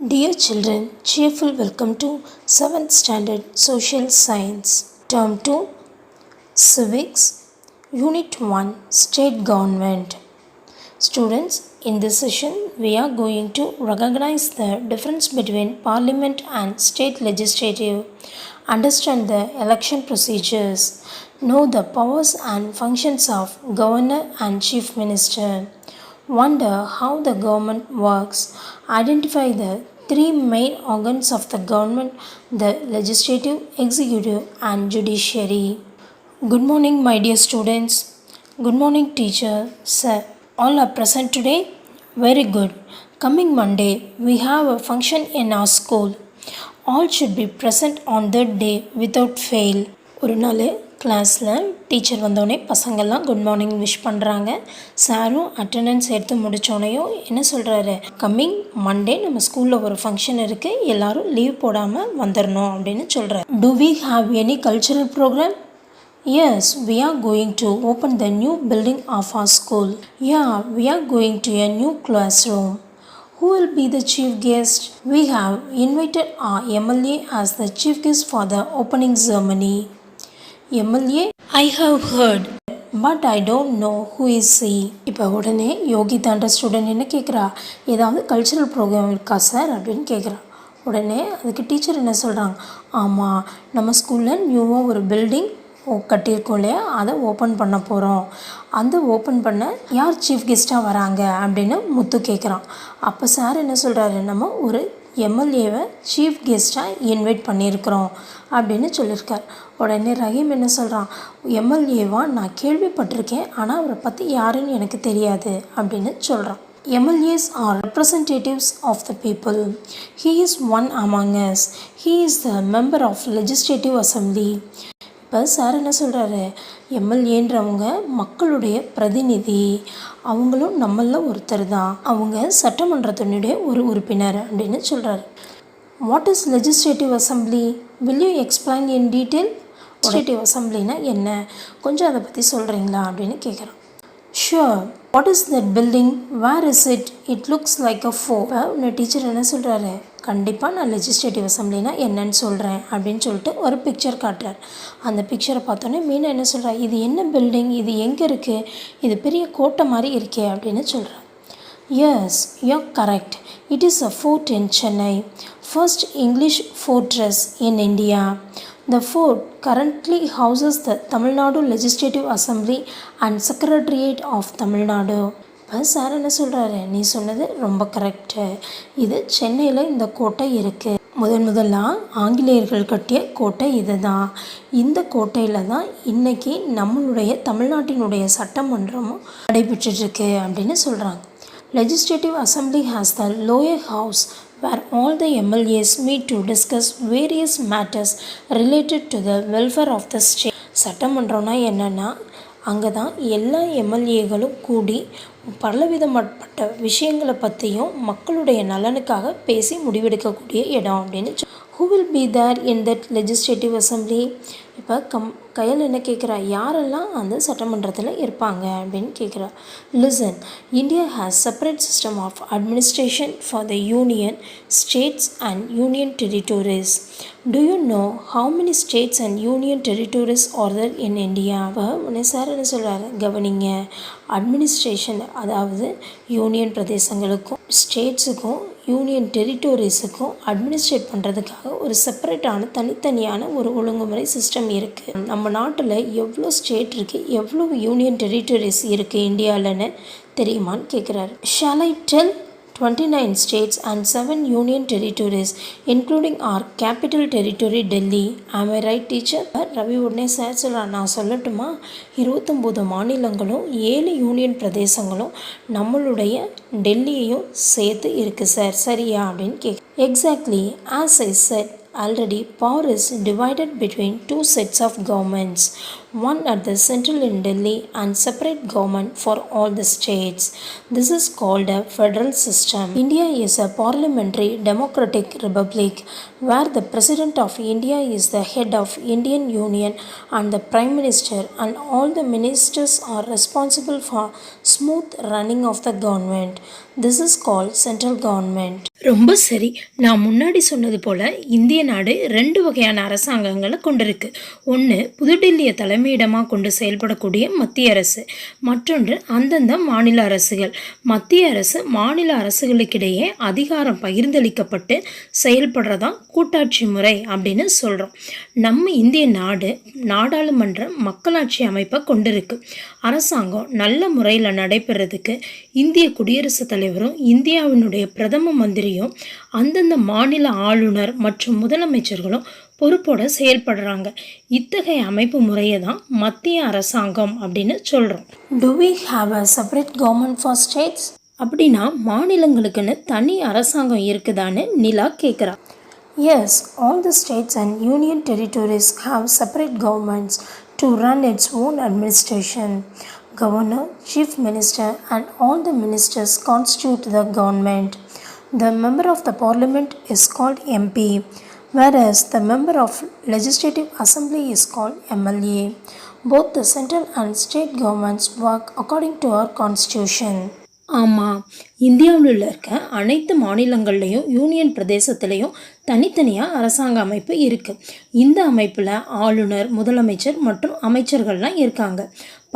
Dear children, cheerful welcome to 7th Standard Social Science, Term 2, Civics, Unit 1, State Government. Students, in this session, we are going to recognize the difference between Parliament and State Legislative, understand the election procedures, know the powers and functions of Governor and Chief Minister, wonder how the government works, identify the three main organs of the government: the legislative, executive, and judiciary. Good morning, my dear students. Good morning, teacher, sir. All are present today? Very good. Coming Monday, we have a function in our school. All should be present on that day without fail. ஒரு நாள் கிளாஸில் teacher வந்தோடனே பசங்கள்லாம் good morning wish பண்ணுறாங்க. சாரும் attendance எடுத்து முடித்தோடனையும் என்ன சொல்கிறாரு, கம்மிங் மண்டே நம்ம ஸ்கூலில் ஒரு ஃபங்க்ஷன் இருக்குது, எல்லோரும் லீவ் போடாமல் வந்துடணும் அப்படின்னு சொல்கிறார். Do we have any cultural program? Yes, we are going to open the new building of our school. Yeah, we are going to a new classroom. Who will be the chief guest? We have invited our MLA as the chief guest for the opening ceremony. MLA? I have heard, but I don't know who is he. இப்போ உடனே யோகிதான்ற student என்ன கேட்குறா, ஏதாவது cultural program இருக்கா sir அப்படின்னு கேட்குறா. உடனே அதுக்கு டீச்சர் என்ன சொல்கிறாங்க, ஆமாம், நம்ம ஸ்கூலில் நியூவாக ஒரு பில்டிங் கட்டியிருக்கோம் இல்லையா, அதை ஓப்பன் பண்ண போகிறோம். அந்த ஓப்பன் பண்ண யார் சீஃப் கெஸ்ட்டாக வராங்க அப்படின்னு முத்து கேட்குறான். அப்போ சார் என்ன சொல்கிறாரு, நம்ம ஒரு எம்எல்ஏவை சீஃப் கெஸ்ட்டாக இன்வைட் பண்ணியிருக்கிறோம் அப்படின்னு சொல்லியிருக்கார். உடனே ரஹீம் என்ன சொல்கிறான், எம்எல்ஏவா நான் கேள்விப்பட்டிருக்கேன், ஆனால் அவரை பற்றி யாருன்னு எனக்கு தெரியாது அப்படின்னு சொல்கிறான். MLAs are representatives of the people. He is one among us. He is the member of Legislative Assembly. இப்போ சார் என்ன சொல்கிறாரு, எம்எல்ஏன்றவங்க மக்களுடைய பிரதிநிதி, அவங்களும் நம்மளில் ஒருத்தர் தான், அவங்க சட்டமன்றத்தினுடைய ஒரு உறுப்பினர் அப்படின்னு சொல்கிறாரு. What is legislative assembly? Will you explain in detail? Legislative அசம்பிளினா என்ன, கொஞ்சம் அதை பற்றி சொல்கிறீங்களா அப்படின்னு கேட்குறான். Sure. What is that building? Where is it? It looks like a four. இப்போ உன்னை டீச்சர் என்ன சொல்கிறாரு, கண்டிப்பாக நான் லெஜிஸ்லேட்டிவ் அசம்பிளினா என்னன்னு சொல்கிறேன் அப்படின்னு சொல்லிட்டு ஒரு பிக்சர் காட்டுறார். அந்த பிக்சரை பார்த்தோன்னே மீனா என்ன சொல்கிறா, இது என்ன பில்டிங், இது எங்கே இருக்குது, இது பெரிய கோட்டை மாதிரி இருக்கே அப்படின்னு சொல்கிறார். Yes, you are correct. It is a fort in Chennai, first English fortress in India. The fort currently houses the Tamil Nadu Legislative Assembly and Secretariat of Tamil Nadu. இப்போ சார் என்ன சொல்கிறாரு, நீ சொன்னது ரொம்ப கரெக்டு, இது சென்னையில் இந்த கோட்டை இருக்குது. முதலாக ஆங்கிலேயர்கள் கட்டிய கோட்டை இது தான். இந்த கோட்டையில் தான் இன்றைக்கி நம்மளுடைய தமிழ்நாட்டினுடைய சட்டமன்றமும் நடைபெற்றுருக்கு அப்படின்னு சொல்கிறாங்க. Legislative Assembly has the lower house where all the MLAs meet to discuss various matters related to the welfare of the state. சட்டமன்றம்னா என்னென்னா, அங்கே தான் எல்லா எம்எல்ஏகளும் கூடி பலவிதப்பட்ட விஷயங்களை பற்றியும் மக்களுடைய நலனுக்காக பேசி முடிவெடுக்கக்கூடிய இடம் அப்படின்னு. Who will be there in that legislative assembly? இப்போ கையில் என்ன கேட்குறா, யாரெல்லாம் அந்த சட்டமன்றத்தில் இருப்பாங்க அப்படின்னு கேட்குறா. Listen, India has separate system of administration for the union, states and union territories. Do you know how many states and union territories are there in India? இப்போ உடனே சார் என்ன சொல்கிறாரு, கவனிங்க, அட்மினிஸ்ட்ரேஷன் அதாவது யூனியன் பிரதேசங்களுக்கும் ஸ்டேட்ஸுக்கும் யூனியன் டெரிட்டோரிஸுக்கும் அட்மினிஸ்ட்ரேட் பண்ணுறதுக்காக ஒரு செப்பரேட்டான தனித்தனியான ஒரு ஒழுங்குமுறை சிஸ்டம் இருக்குது. நம்ம நாட்டில் எவ்வளோ ஸ்டேட் இருக்குது, எவ்வளோ யூனியன் டெரிட்டோரிஸ் இருக்குது இந்தியாவில்னு தெரியுமான்னு கேட்குறாரு. Shall I tell? 29 states and 7 union territories including our capital territory Delhi. Am I right, teacher? Ravi உடனே சார் சொல்கிறார், நான் சொல்லட்டுமா, 29 மாநிலங்களும் 7 யூனியன் பிரதேசங்களும் நம்மளுடைய டெல்லியையும் சேர்த்து இருக்குது சார், சரியா அப்படின்னு கேட்க. Exactly, as I set already, power is divided between two sets of governments, one at the central in Delhi and separate government for all the states. This is called a federal system. India is a parliamentary democratic republic where the President of India is the head of Indian Union and the Prime Minister and all the ministers are responsible for smooth running of the government. This is called central government. ரொம்ப சரி. நான் முன்னாடி சொன்னது போல இந்திய நாடு 2 வகையான அரசாங்கங்களை கொண்டிருக்கு. ஒன்று புதுடில்லியை தலைமையிடமாக கொண்டு செயல்படக்கூடிய மத்திய அரசு, மற்றொன்று அந்தந்த மாநில அரசுகள். மத்திய அரசு மாநில அரசுகளுக்கிடையே அதிகாரம் பகிர்ந்தளிக்கப்பட்டு செயல்படுறதான் கூட்டாட்சி முறை அப்படின்னு சொல்கிறோம். நம்ம இந்திய நாடு நாடாளுமன்ற மக்களாட்சி அமைப்பை கொண்டிருக்கு. அரசாங்கம் நல்ல முறையில் நடைபெறதுக்கு இந்திய குடியரசுத் தலைவரும் இந்தியாவினுடைய பிரதம மந்திரியும் அந்தந்த மாநில ஆளுநர் மற்றும் முதலமைச்சர்களும் பொறுப்போட செயல்படுறாங்க. இத்தகைய அமைப்பு முறையை தான் மத்திய அரசாங்கம் அப்படின்னு சொல்கிறோம். Do we have a separate government for states? அப்படின்னா மாநிலங்களுக்குன்னு தனி அரசாங்கம் இருக்குதான்னு நிலா கேட்குறா. Yes, all the states and union territories have separate governments to run its own administration. Governor, Chief Minister and all the ministers constitute the government. The member of the parliament is called MP, whereas the member of legislative assembly is called MLA. Both the central and state governments work according to our constitution. ஆமாம், இந்தியாவில் இருக்க அனைத்து மாநிலங்கள்லேயும் union பிரதேசத்துலேயும் தனித்தனியாக அரசாங்க அமைப்பு இருக்குது. இந்த அமைப்பில் ஆளுநர், முதலமைச்சர் மற்றும் அமைச்சர்கள்லாம் இருக்காங்க.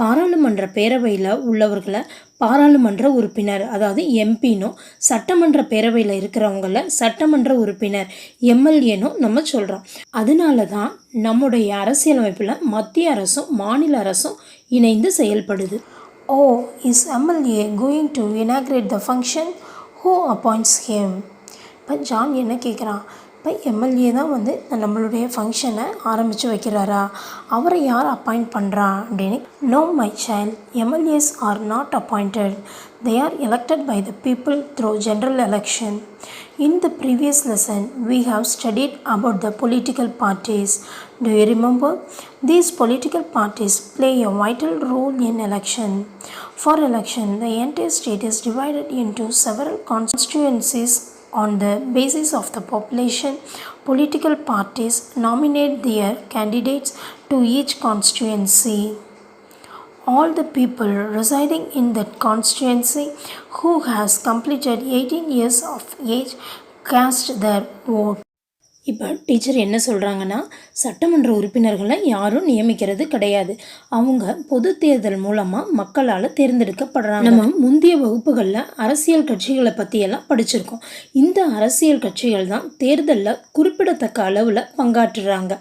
பாராளுமன்ற பேரவையில் உள்ளவர்களை பாராளுமன்ற உறுப்பினர், அதாவது எம்பினும், சட்டமன்ற பேரவையில் இருக்கிறவங்கள சட்டமன்ற உறுப்பினர் எம்எல்ஏனும் நம்ம சொல்கிறோம். அதனால தான் நம்முடைய அரசியலமைப்பில் மத்திய அரசும் மாநில அரசும் இணைந்து செயல்படுது. Oh, is MLA going to inaugurate the function? Who appoints him? இப்போ ஜான் என்ன கேட்குறான், இப்போ எம்எல்ஏ தான் நம்மளுடைய ஃபங்க்ஷனை ஆரம்பித்து வைக்கிறாரா, அவரை யார் அப்பாயிண்ட் பண்ணுறா அப்படின்னு. No my child, MLAs are not appointed. They are elected by the people through general election. In the previous lesson, we have studied about the political parties. Do you remember? These political parties play a vital role in election. For election, the entire state is divided into several constituencies. On the basis of the population, political parties nominate their candidates to each constituency. All the people residing in that constituency who has completed 18 years of age cast their vote. இப்போ teacher என்ன சொல்கிறாங்கன்னா, சட்டமன்ற உறுப்பினர்களை யாரும் நியமிக்கிறது கிடையாது. அவங்க பொது தேர்தல் மூலமாக மக்களால் தேர்ந்தெடுக்கப்படுறாங்க. நம்ம முந்தைய வகுப்புகளில் அரசியல் கட்சிகளை பற்றியெல்லாம் படிச்சிருக்கோம். இந்த அரசியல் கட்சிகள் தான் தேர்தலில் குறிப்பிடத்தக்க அளவில் பங்காற்றுறாங்க.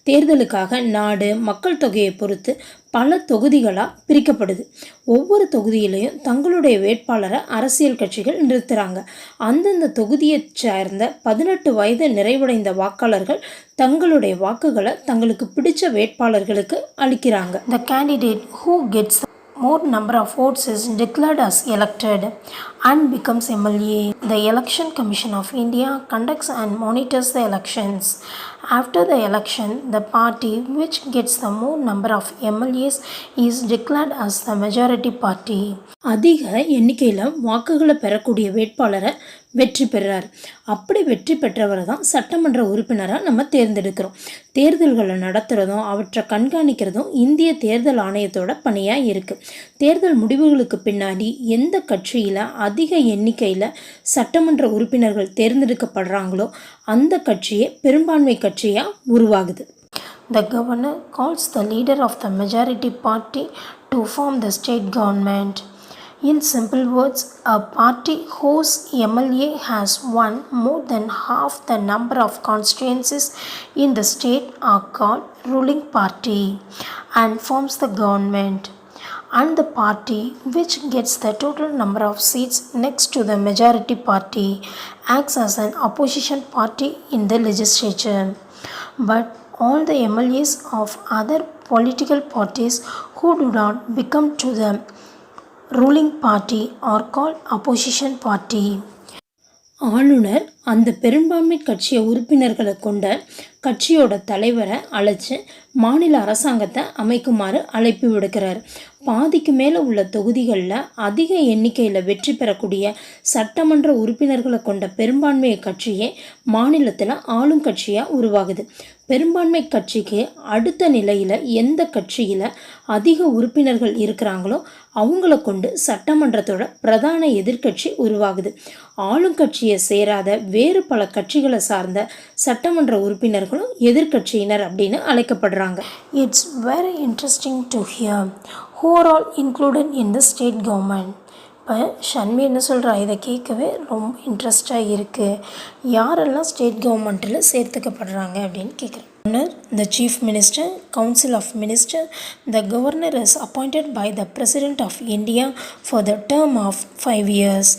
தேர்தலுக்காக நாடு மக்கள் தொகையை பொறுத்து பல தொகுதிகளாக பிரிக்கப்படுது. ஒவ்வொரு தொகுதியிலையும் தங்களுடைய வேட்பாளரை அரசியல் கட்சிகள் நிறுத்துகிறாங்க. அந்தந்த தொகுதியை சேர்ந்த 18 வயது நிறைவடைந்த வாக்காளர்கள் தங்களுடைய வாக்குகளை தங்களுக்கு பிடிச்ச வேட்பாளர்களுக்கு அளிக்கிறாங்க. The candidate who gets more number of votes is declared as elected and becomes MLA. The Election Commission of India conducts and monitors the elections. After the election, the party which gets the more number of MLAs is declared as the majority party. அதிக எண்ணிக்கையில் வாக்குகளை பெறக்கூடிய வேட்பாளரை வெற்றி பெறார். அப்படி வெற்றி பெற்றவரை தான் சட்டமன்ற உறுப்பினராக நம்ம தேர்ந்தெடுக்கிறோம். தேர்தல்களை நடத்துகிறதும் அவற்றை கண்காணிக்கிறதும் இந்திய தேர்தல் ஆணையத்தோட பணியாக இருக்குது. தேர்தல் முடிவுகளுக்கு பின்னாடி எந்த கட்சியில் அதிக எண்ணிக்கையில் சட்டமன்ற உறுப்பினர்கள் தேர்ந்தெடுக்கப்படுறாங்களோ அந்த கட்சியே பெரும்பான்மை கட்சியாக உருவாகுது. The governor calls the leader of the majority party to form the state government. In simple words, a party whose MLA has won more than half the number of constituencies in the state are called ruling party and forms the government. And the party which gets the total number of seats next to the majority party acts as an opposition party in the legislature. But all the MLAs of other political parties who do not become to the ruling party are called opposition party. ஆளுநர் அந்த பெரும்பான்மை கட்சியை உறுப்பினர்களை கொண்ட கட்சியோட தலைவரை அழைச்சி மாநில அரசாங்கத்தை அமைக்குமாறு அழைப்பு விடுக்கிறார். பாதிக்கு மேலே உள்ள தொகுதிகளில் அதிக எண்ணிக்கையில் வெற்றி பெறக்கூடிய சட்டமன்ற உறுப்பினர்களை கொண்ட பெரும்பான்மை கட்சியே மாநிலத்தில் ஆளும் கட்சியாக உருவாகுது. பெரும்பான்மை கட்சிக்கு அடுத்த நிலையில் எந்த கட்சியில் அதிக உறுப்பினர்கள் இருக்கிறாங்களோ அவங்கள கொண்டு சட்டமன்றத்தோட பிரதான எதிர்க்கட்சி உருவாகுது. ஆளுங்கட்சியை சேராத வேறு பல கட்சிகளை சார்ந்த சட்டமன்ற உறுப்பினர்களும் எதிர்க்கட்சியினர் அப்படின்னு அழைக்கப்படுறாங்க. It's very interesting to hear who are all included in the state government. இப்போ ஷன்வி என்ன சொல்கிறா, இதை கேட்கவே ரொம்ப இன்ட்ரெஸ்டாக இருக்குது. யாரெல்லாம் ஸ்டேட் கவர்மெண்ட்டில் சேர்த்துக்கப்படுறாங்க அப்படின்னு கேட்குறேன். The Chief Minister, Council of Ministers. The Governor is appointed by the President of India for the term of 5 years.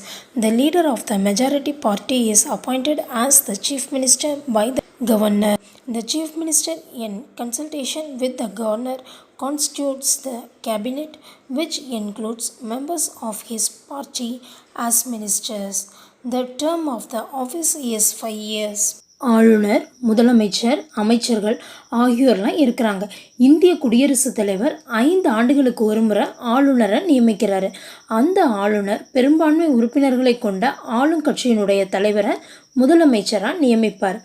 The leader of the majority party is appointed as the Chief Minister by the Governor. The Chief Minister, in consultation with the Governor, constitutes the cabinet, which includes members of his party as ministers. The term of the office is 5 years. ஆளுநர், முதலமைச்சர், அமைச்சர்கள் ஆகியோர்லாம் இருக்கிறாங்க. இந்திய குடியரசுத் தலைவர் 5 ஆண்டுகளுக்கு ஒரு முறை ஆளுநரை நியமிக்கிறாரு. அந்த ஆளுநர் பெரும்பான்மை உறுப்பினர்களை கொண்ட ஆளுங்கட்சியினுடைய தலைவரை முதலமைச்சராக நியமிப்பார்.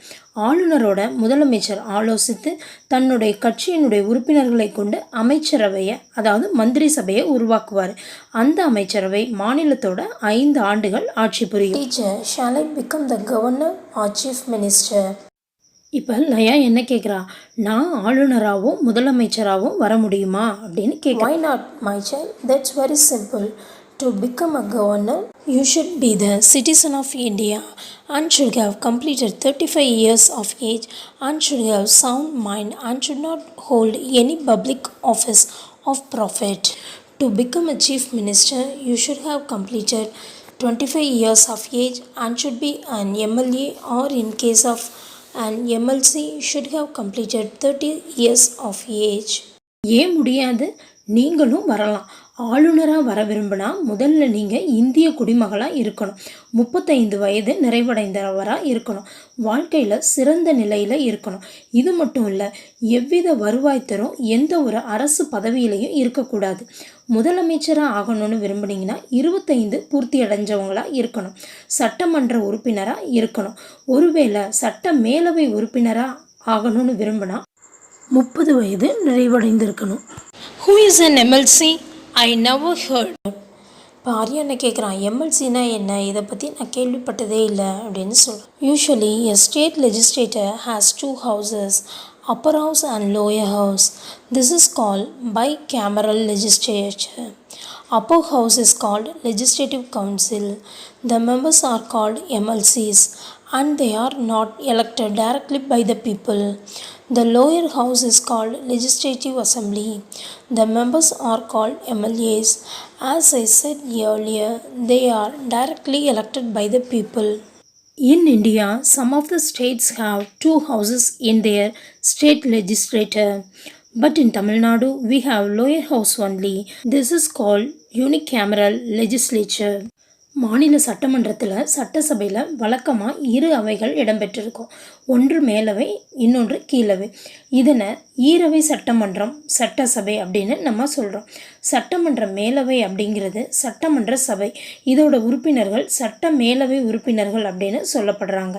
ஆளுநரோட முதலமைச்சர் ஆலோசித்து தன்னுடைய கட்சியினுடைய உறுப்பினர்களை கொண்டு அமைச்சரவையை, அதாவது மந்திரி சபையை உருவாக்குவார். அந்த அமைச்சரவை மாநிலத்தோட 5 ஆண்டுகள் ஆட்சி புரியும். Teacher, shall I become the governor or chief minister? இப்போ லயா என்ன கேட்குறா, நான் ஆளுநராகவும் முதலமைச்சராகவும் வர முடியுமா அப்படின்னு கேட்குறா. Why not, my child? That's very simple. To become a governor, you should be the citizen of India and should have completed 35 years of age and should have sound mind and should not hold any public office of profit. To become a chief minister, you should have completed 25 years of age and should be an MLA, or in case of an MLC, should have completed 30 years of age. ஏன் முடியாது? நீங்களும் வரலாம். ஆளுநராக வர விரும்பினா முதல்ல நீங்கள் இந்திய குடிமகளாக இருக்கணும். 35 வயது நிறைவடைந்தவராக இருக்கணும். வாழ்க்கையில் சிறந்த நிலையில் இருக்கணும். இது மட்டும் இல்லை, எவ்வித வருவாய் தரும் எந்த ஒரு அரசு பதவியிலையும் இருக்கக்கூடாது. முதலமைச்சராக ஆகணும்னு விரும்புனீங்கன்னா 25 பூர்த்தி அடைஞ்சவங்களாக இருக்கணும். சட்டமன்ற உறுப்பினராக இருக்கணும். ஒருவேளை சட்ட மேலவை உறுப்பினராக ஆகணும்னு விரும்பினா 30 வயது நிறைவடைந்திருக்கணும். Who is an MLC? I never heard. இப்போ ஆரியா என்ன கேட்குறான், எம்எல்சினா என்ன, இதை பற்றி நான் கேள்விப்பட்டதே இல்லை அப்படின்னு சொல்கிறேன். Usually a state legislator has 2 houses, upper house and lower house. This is called bicameral legislature. Upper house is called legislative council. The members are called MLCs and they are not elected directly by the people. The lower house is called legislative assembly. The members are called MLAs. As I said earlier, they are directly elected by the people. In India, some of the states have 2 houses in their state legislature. But in Tamil Nadu, we have lower house only. This is called unicameral legislature. மாநில சட்டமன்றத்தில் சட்டசபையில் வழக்கமாக 2 அவைகள் இடம்பெற்றிருக்கும். ஒன்று மேலவை, இன்னொன்று கீழவை. இதனை ஈரவை சட்டமன்றம், சட்டசபை அப்படின்னு நம்ம சொல்கிறோம். சட்டமன்ற மேலவை அப்படிங்கிறது சட்டமன்ற சபை. இதோட உறுப்பினர்கள் சட்ட மேலவை உறுப்பினர்கள் அப்படின்னு சொல்லப்படுறாங்க.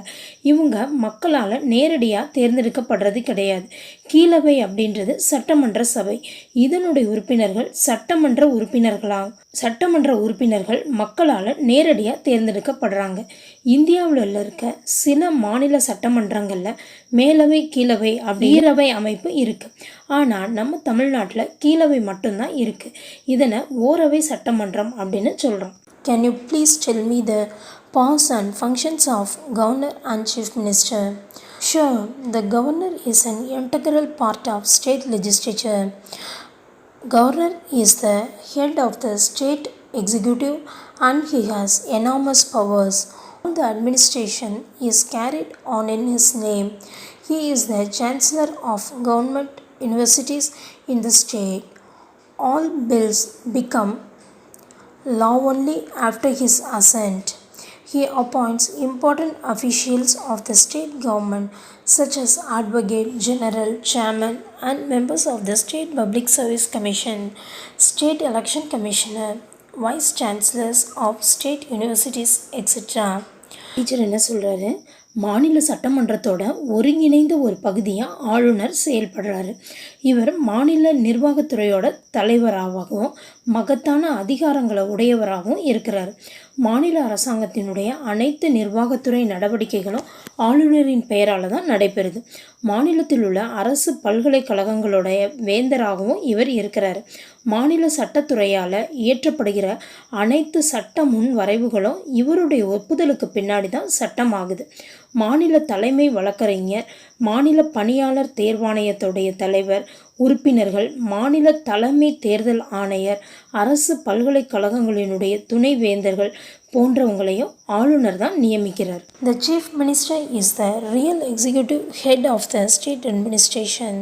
இவங்க மக்களால் நேரடியாக தேர்ந்தெடுக்கப்படுறது கிடையாது. கீழவை அப்படின்றது சட்டமன்ற சபை. இதனுடைய உறுப்பினர்கள் சட்டமன்ற உறுப்பினர்கள் மக்களால் நேரடியாக தேர்ந்தெடுக்கப்படுறாங்க. இந்தியாவில் இருக்க சில மாநில சட்டமன்றங்களில் மேலவை, கீழவை அப்படி ஈரவை அமைப்பு இருக்குது. ஆனால் நம்ம தமிழ்நாட்டில் கீழவை மட்டும்தான் இருக்குது. இதனை ஓரவை சட்டமன்றம் அப்படின்னு சொல்கிறோம். Can you please tell me the powers and functions of Governor and Chief Minister? Sure, the Governor is an integral part of state legislature. Governor is the head of the state executive and he has enormous powers. All the administration is carried on in his name. He is the chancellor of government universities in the state. All bills become law only after his assent. He appoints important officials of the state government such as Advocate General, Chairman and members of the State Public Service Commission, State Election Commissioner, Vice Chancellors of State Universities, etc. Teacher என்ன சொல்கிறாரு, மாநில சட்டமன்றத்தோட ஒருங்கிணைந்த ஒரு பகுதியாக ஆளுநர் செயல்படுறாரு. இவர் மாநில நிர்வாகத்துறையோட தலைவராகவும் மகத்தான அதிகாரங்களை உடையவராகவும் இருக்கிறார். மாநில அரசாங்கத்தினுடைய அனைத்து நிர்வாகத்துறை நடவடிக்கைகளும் ஆளுநரின் பெயரால் தான் நடைபெறுது. மாநிலத்தில் உள்ள அரசு பல்கலைக்கழகங்களுடைய வேந்தராகவும் இவர் இருக்கிறார். மாநில சட்டத்துறையால் இயற்றப்படுகிற அனைத்து சட்ட முன் வரைவுகளும் இவருடைய ஒப்புதலுக்கு பின்னாடி தான் சட்டமாகுது. மாநில தலைமை வழக்கறிஞர், மாநில பணியாளர் தேர்வாணையத்துடைய தலைவர், உறுப்பினர்கள், மாநில தலைமை தேர்தல் ஆணையர், அரசு பல்கலைக்கழகங்களினுடைய துணைவேந்தர்கள் போன்றவங்களையும் ஆளுநர் தான் நியமிக்கிறார். The chief minister is the real executive head of the state administration.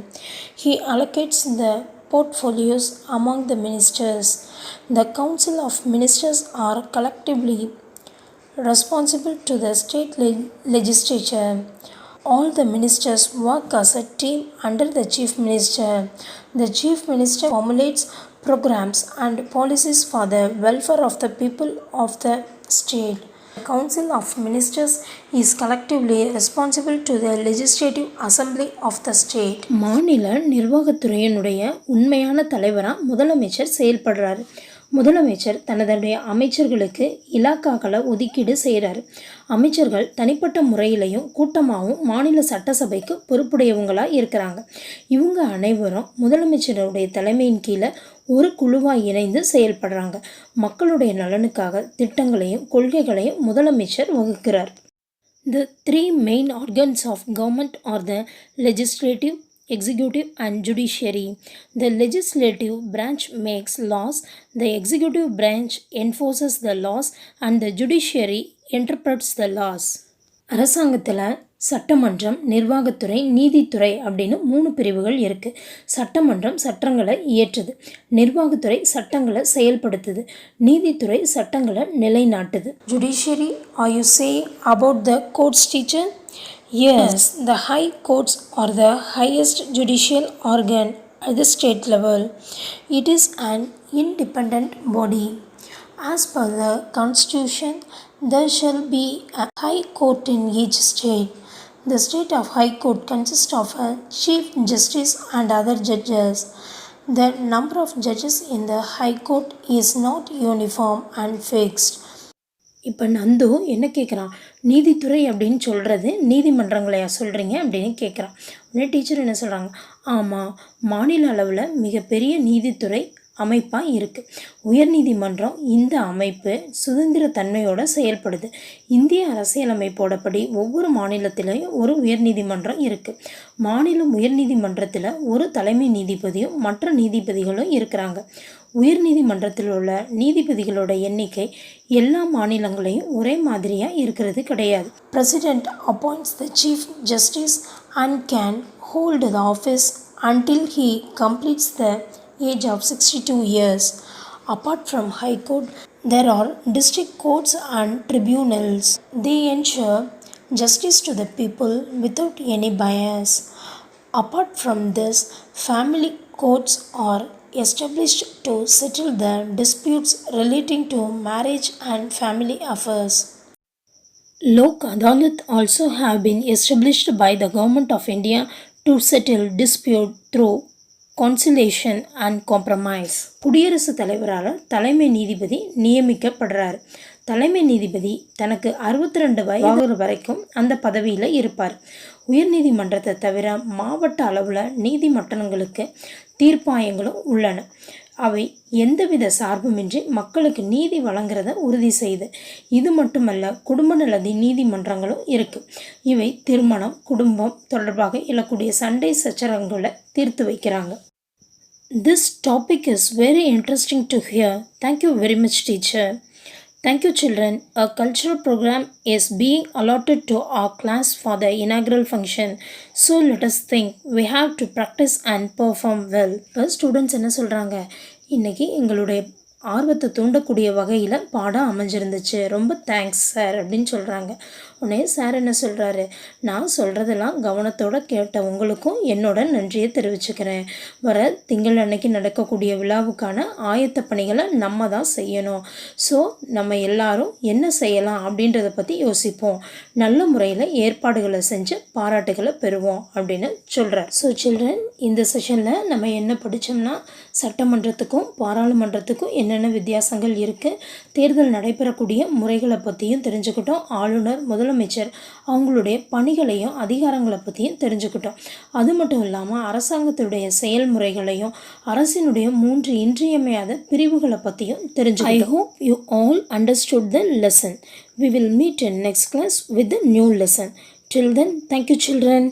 He allocates the portfolios among the ministers. The council of ministers are collectively responsible to the state legislature. All the ministers work as a team under the chief minister. The chief minister formulates programs and policies for the welfare of the people of the state. The council of ministers is collectively responsible to the legislative assembly of the state. மாநில நிர்வாகத்துறையினுடைய உண்மையான தலைவராக முதலமைச்சர் செயல்படுறாரு. முதலமைச்சர் தன்னுடைய அமைச்சர்களுக்கு இலாக்காக்களை ஒதுக்கீடு செய்கிறார். அமைச்சர்கள் தனிப்பட்ட முறையிலையும் கூட்டமாகவும் மாநில சட்டசபைக்கு பொறுப்புடையவங்களாக இருக்கிறாங்க. இவங்க அனைவரும் முதலமைச்சருடைய தலைமையின் கீழே ஒரு குழுவாக இணைந்து செயல்படுறாங்க. மக்களுடைய நலனுக்காக திட்டங்களையும் கொள்கைகளையும் முதலமைச்சர் வகுக்கிறார். The three main organs of government are the legislative, executive and judiciary. The legislative branch makes laws, the executive branch enforces the laws and the judiciary interprets the laws. அரசாங்கத்தில் சட்டமன்றம், நிர்வாகத்துறை, நீதித்துறை அப்படின்னு 3 பிரிவுகள் இருக்குது. சட்டமன்றம் சட்டங்களை இயற்றுது, நிர்வாகத்துறை சட்டங்களை செயல்படுத்துது, நீதித்துறை சட்டங்களை நிலைநாட்டுது. Judiciary, are you saying about the courts, teacher? Yes, the high courts are the highest judicial organ at the state level. It is an independent body. As per the constitution, there shall be a high court in each state. The state of high court consists of a chief justice and other judges. The number of judges in the high court is not uniform and fixed. இப்போ நந்து என்ன கேட்குறான், நீதித்துறை அப்படின்னு சொல்கிறது நீதிமன்றங்களையா சொல்கிறீங்க அப்படின்னு கேட்குறான். உடனே டீச்சர் என்ன சொல்கிறாங்க, ஆமாம், மாநில அளவில் மிகப்பெரிய நீதித்துறை அமைப்பாக இருக்குது. உயர்நீதிமன்றம் இந்த அமைப்பு சுதந்திர தன்மையோடு செயல்படுது. இந்திய அரசியலமைப்போடப்படி ஒவ்வொரு மாநிலத்திலையும் ஒரு உயர்நீதிமன்றம் இருக்குது. மாநில உயர்நீதிமன்றத்தில் ஒரு தலைமை நீதிபதியும் மற்ற நீதிபதிகளும் இருக்கிறாங்க. உயர்நீதிமன்றத்தில் உள்ள நீதிபதிகளோட எண்ணிக்கை எல்லா மாநிலங்களையும் ஒரே மாதிரியாக இருக்கிறது கிடையாது. President appoints the chief justice and can hold the office until he completes the age of 62 years. Apart from High Court, there are district courts and tribunals. They ensure justice to the people without any bias. Apart from this, family courts are established to settle the disputes relating to marriage and family affairs. Lok Adalat also have been established by the Government of India to settle dispute through conciliation and compromise. குடியரசுத் தலைவரால் தலைமை நீதிபதி நியமிக்கப்படுறார். தலைமை நீதிபதி தனக்கு 62 வயது வரைக்கும் அந்த பதவியில் இருப்பார். உயர்நீதிமன்றத்தை தவிர மாவட்ட அளவில் நீதிமன்றங்களுக்கு தீர்ப்பாயங்களும் உள்ளன. அவை எந்தவித சார்புமின்றி மக்களுக்கு நீதி வழங்குறத உறுதி செய்து. இது மட்டுமல்ல, குடும்ப நல நீதிமன்றங்களும் இருக்குது. இவை திருமணம், குடும்பம் தொடர்பாக எழக்கூடிய சண்டை சச்சரவுகளை தீர்த்து வைக்கிறாங்க. This topic is very interesting to hear. Thank you very much, teacher. Thank you, children. A cultural program is being allotted to our class for the inaugural function. So let us think. We have to practice and perform well. இப்போ students என்ன சொல்கிறாங்க, இன்றைக்கி எங்களுடைய ஆர்வத்தை தூண்டக்கூடிய வகையில் பாடம் அமைஞ்சிருந்துச்சு. ரொம்ப தேங்க்ஸ் சார் அப்படின்னு சொல்கிறாங்க. உடனே சார் என்ன சொல்கிறாரு, நான் சொல்கிறதெல்லாம் கவனத்தோடு கேட்ட உங்களுக்கும் என்னோட நன்றியை தெரிவிச்சுக்கிறேன். வர திங்கள் அன்னைக்கு நடக்கக்கூடிய விழாவுக்கான ஆயத்த பணிகளை நம்ம தான் செய்யணும். ஸோ நம்ம எல்லாரும் என்ன செய்யலாம் அப்படின்றத பற்றி யோசிப்போம். நல்ல முறையில் ஏற்பாடுகளை செஞ்சு பாராட்டுகளை பெறுவோம் அப்படின்னு சொல்கிறார். ஸோ சில்ட்ரன், இந்த செஷனில் நம்ம என்ன படித்தோம்னா, சட்டமன்றத்துக்கும் பாராளுமன்றத்துக்கும் என்னென்ன வித்தியாசங்கள் இருக்குது, தேர்தல் நடைபெறக்கூடிய முறைகளை பற்றியும் தெரிஞ்சுக்கிட்டோம். ஆளுநர், முதலமைச்சர் அவங்களுடைய பணிகளையும் அதிகாரங்களை பற்றியும் தெரிஞ்சுக்கிட்டோம். அது மட்டும் இல்லாமல் அரசாங்கத்துடைய செயல்முறைகளையும் அரசினுடைய 3 இன்றியமையாத பிரிவுகளை பற்றியும் தெரிஞ்சுக்கிட்டோம். I hope you all understood the lesson. We will meet in next class with the new lesson. Till then, thank you children.